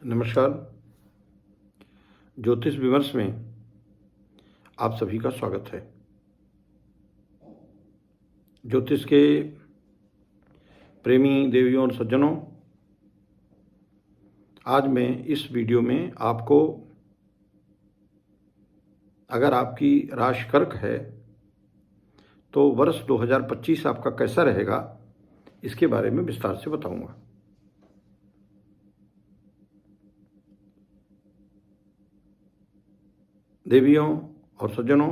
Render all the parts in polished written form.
नमस्कार। ज्योतिष विमर्श में आप सभी का स्वागत है। ज्योतिष के प्रेमी देवियों और सज्जनों, आज मैं इस वीडियो में आपको, अगर आपकी राशि कर्क है तो वर्ष 2025 आपका कैसा रहेगा, इसके बारे में विस्तार से बताऊंगा। देवियों और सज्जनों,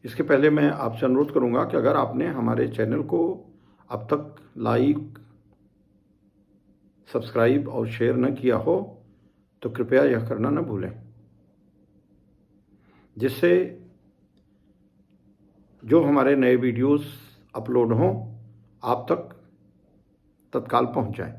इसके पहले मैं आपसे अनुरोध करूंगा कि अगर आपने हमारे चैनल को अब तक लाइक, सब्सक्राइब और शेयर न किया हो तो कृपया यह करना न भूलें, जिससे जो हमारे नए वीडियोस अपलोड हों आप तक तत्काल पहुंच जाएं।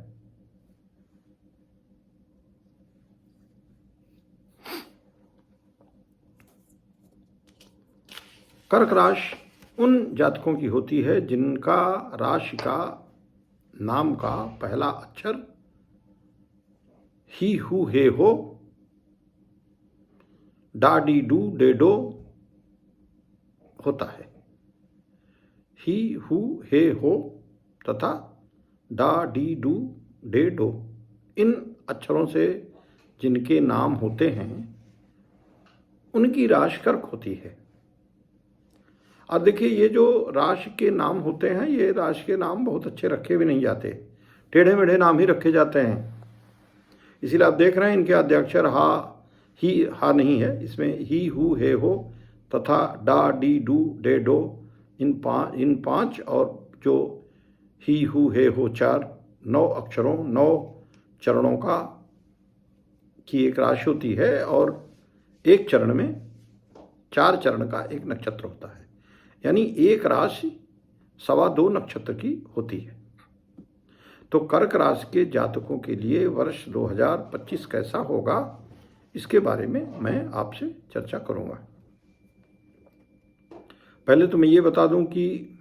कर्क राशि उन जातकों की होती है जिनका राशि का नाम का पहला अक्षर ही, हु, हे, हो, डा, डी, डू, डे, डो होता है। ही, हु, हे, हो तथा डा, डी, डू, डे, डो, इन अक्षरों से जिनके नाम होते हैं उनकी राशि कर्क होती है। अब देखिए, ये जो राशि के नाम होते हैं, ये राशि के नाम बहुत अच्छे रखे भी नहीं जाते, टेढ़े मेढ़े नाम ही रखे जाते हैं। इसीलिए आप देख रहे हैं इनके आद्याक्षर हा नहीं है, इसमें ही, हु, हे, हो तथा डा, डी, डू, डे, डो, इन पांच और जो ही, हु, हे, हो 9 अक्षरों 9 चरणों की एक राशि होती है और एक चरण में 4 चरण का एक नक्षत्र होता है, यानी एक राशि 2.25 नक्षत्र की होती है। तो कर्क राशि के जातकों के लिए वर्ष 2025 कैसा होगा, इसके बारे में मैं आपसे चर्चा करूंगा। पहले तो मैं ये बता दूं कि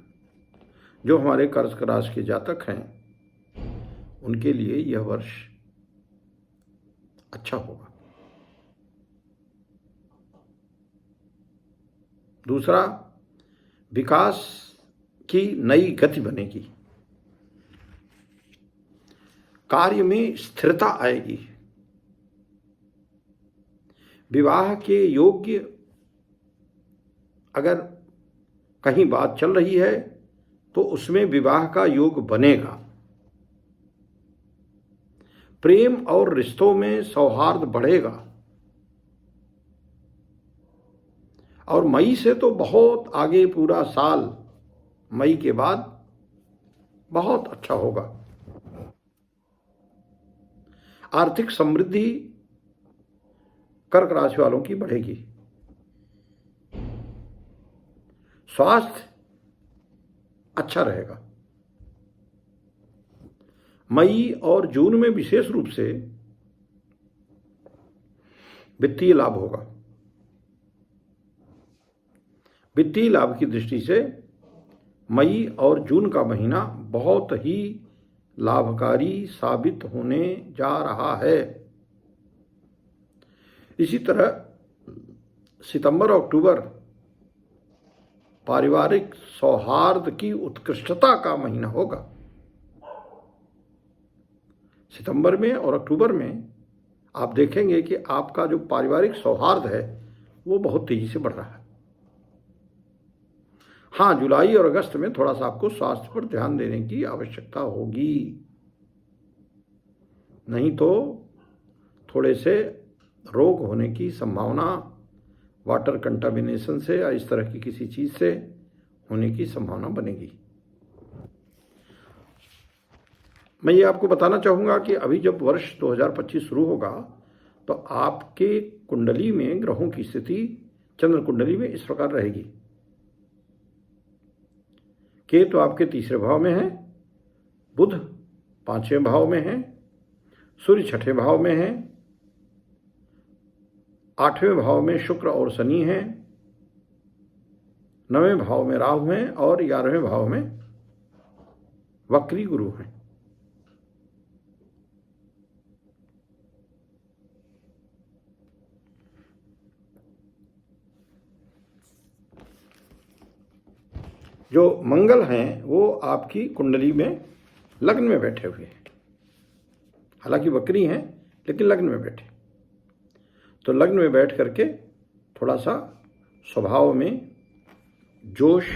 जो हमारे कर्क राशि के जातक हैं उनके लिए यह वर्ष अच्छा होगा। दूसरा, विकास की नई गति बनेगी, कार्य में स्थिरता आएगी, विवाह के योग्य अगर कहीं बात चल रही है तो उसमें विवाह का योग बनेगा। प्रेम और रिश्तों में सौहार्द बढ़ेगा और मई से तो बहुत आगे पूरा साल, मई के बाद बहुत अच्छा होगा। आर्थिक समृद्धि कर्क राशि वालों की बढ़ेगी। स्वास्थ्य अच्छा रहेगा। मई और जून में विशेष रूप से वित्तीय लाभ होगा। वित्तीय लाभ की दृष्टि से मई और जून का महीना बहुत ही लाभकारी साबित होने जा रहा है। इसी तरह सितंबर और अक्टूबर पारिवारिक सौहार्द की उत्कृष्टता का महीना होगा। सितंबर में और अक्टूबर में आप देखेंगे कि आपका जो पारिवारिक सौहार्द है वो बहुत तेजी से बढ़ रहा है। हाँ, जुलाई और अगस्त में थोड़ा सा आपको स्वास्थ्य पर ध्यान देने की आवश्यकता होगी, नहीं तो थोड़े से रोग होने की संभावना, वाटर कंटामिनेशन से या इस तरह की किसी चीज से होने की संभावना बनेगी। मैं ये आपको बताना चाहूंगा कि अभी जब वर्ष 2025 शुरू होगा तो आपके कुंडली में ग्रहों की स्थिति चंद्र कुंडली में इस प्रकार रहेगी। केतु आपके 3रे भाव में है, बुध 5वें भाव में है, सूर्य 6ठे भाव में है, 8वें भाव में शुक्र और शनि हैं, 9वें भाव में राहु हैं और 11वें भाव में वक्री गुरु हैं। जो मंगल हैं वो आपकी कुंडली में लग्न में बैठे हुए हैं, हालांकि वक्री हैं लेकिन लग्न में बैठे। तो लग्न में बैठ करके थोड़ा सा स्वभाव में जोश,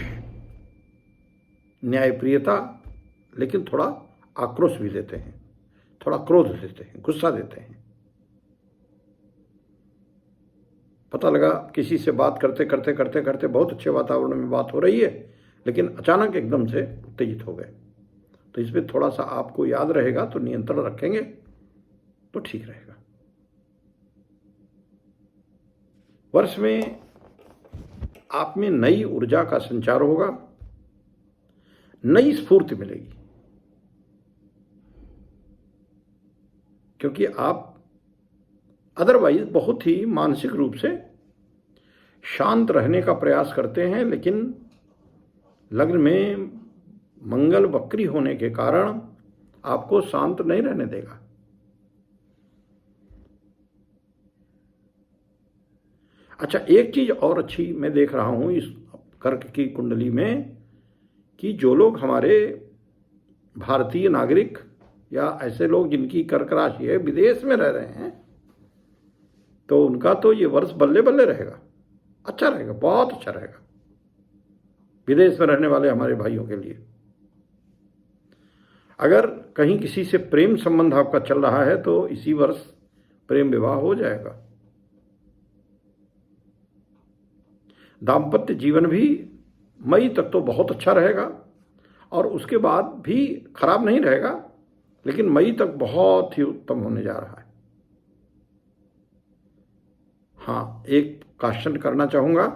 न्यायप्रियता, लेकिन थोड़ा आक्रोश भी देते हैं, थोड़ा क्रोध देते हैं, गुस्सा देते हैं। पता लगा किसी से बात करते करते करते करते बहुत अच्छे वातावरण में बात हो रही है, लेकिन अचानक एकदम से उत्तेजित हो गए। तो इसमें थोड़ा सा आपको याद रहेगा, तो नियंत्रण रखेंगे तो ठीक रहेगा। वर्ष में आप में नई ऊर्जा का संचार होगा, नई स्फूर्ति मिलेगी, क्योंकि आप अदरवाइज बहुत ही मानसिक रूप से शांत रहने का प्रयास करते हैं, लेकिन लग्न में मंगल वक्री होने के कारण आपको शांत नहीं रहने देगा। अच्छा, एक चीज और अच्छी मैं देख रहा हूं इस कर्क की कुंडली में, कि जो लोग हमारे भारतीय नागरिक या ऐसे लोग जिनकी कर्क राशि है विदेश में रह रहे हैं, तो उनका तो ये वर्ष बल्ले बल्ले रहेगा, अच्छा रहेगा, बहुत अच्छा रहेगा विदेश में रहने वाले हमारे भाइयों के लिए। अगर कहीं किसी से प्रेम संबंध आपका चल रहा है तो इसी वर्ष प्रेम विवाह हो जाएगा। दाम्पत्य जीवन भी मई तक तो बहुत अच्छा रहेगा और उसके बाद भी खराब नहीं रहेगा, लेकिन मई तक बहुत ही उत्तम होने जा रहा है। हाँ, एक क्वेश्चन करना चाहूँगा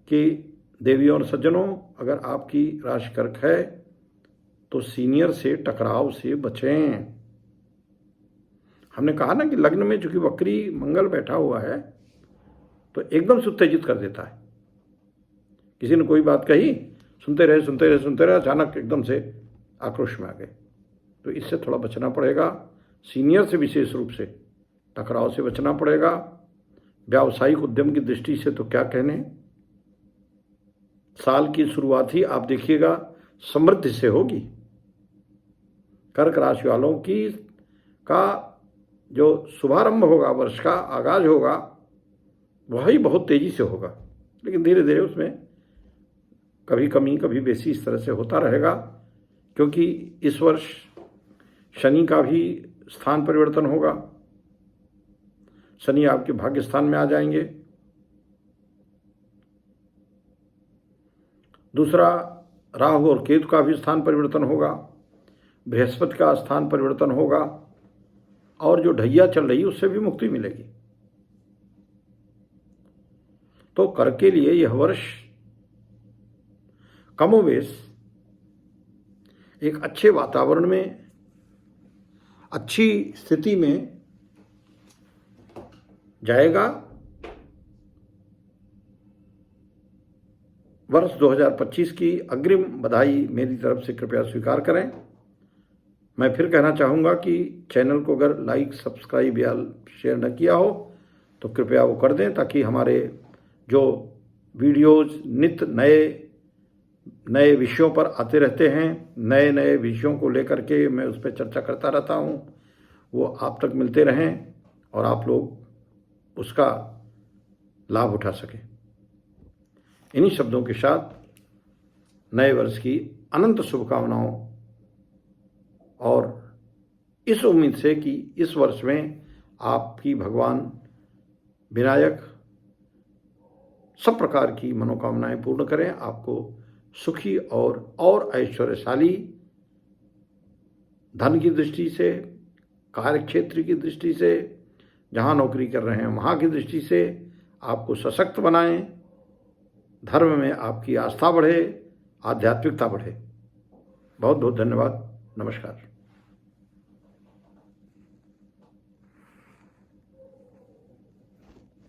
कि देवियों और सज्जनों, अगर आपकी राशि कर्क है तो सीनियर से टकराव से बचें। हमने कहा ना कि लग्न में चूंकि वक्री मंगल बैठा हुआ है तो एकदम से उत्तेजित कर देता है। किसी ने कोई बात कही, सुनते रहे सुनते रहे सुनते रहे, अचानक एकदम से आक्रोश में आ गए। तो इससे थोड़ा बचना पड़ेगा। सीनियर से विशेष रूप से टकराव से बचना पड़ेगा। व्यावसायिक उद्यम की दृष्टि से तो क्या कहने, साल की शुरुआत ही आप देखिएगा समृद्धि से होगी। कर्क राशि वालों की का जो शुभारंभ होगा, वर्ष का आगाज होगा, वही बहुत तेजी से होगा, लेकिन धीरे धीरे उसमें कभी कमी कभी बेसी इस तरह से होता रहेगा, क्योंकि इस वर्ष शनि का भी स्थान परिवर्तन होगा। शनि आपके भाग्य स्थान में आ जाएंगे। दूसरा, राहु और केतु का भी स्थान परिवर्तन होगा। बृहस्पति का स्थान परिवर्तन होगा और जो ढैया चल रही है उससे भी मुक्ति मिलेगी। तो कर्क के लिए यह वर्ष कमोवेश एक अच्छे वातावरण में, अच्छी स्थिति में जाएगा। वर्ष 2025 की अग्रिम बधाई मेरी तरफ से कृपया स्वीकार करें। मैं फिर कहना चाहूँगा कि चैनल को अगर लाइक, सब्सक्राइब या शेयर न किया हो तो कृपया वो कर दें, ताकि हमारे जो वीडियोज़ नित्य नए विषयों पर आते रहते हैं, नए नए विषयों को लेकर के मैं उस पर चर्चा करता रहता हूँ, वो आप तक मिलते रहें और आप लोग उसका लाभ उठा सकें। इन्हीं शब्दों के साथ नए वर्ष की अनंत शुभकामनाओं और इस उम्मीद से कि इस वर्ष में आपकी भगवान विनायक सब प्रकार की मनोकामनाएं पूर्ण करें, आपको सुखी और ऐश्वर्यशाली, धन की दृष्टि से, कार्य क्षेत्र की दृष्टि से, जहाँ नौकरी कर रहे हैं वहाँ की दृष्टि से आपको सशक्त बनाएं, धर्म में आपकी आस्था बढ़े, आध्यात्मिकता बढ़े। बहुत बहुत धन्यवाद। नमस्कार।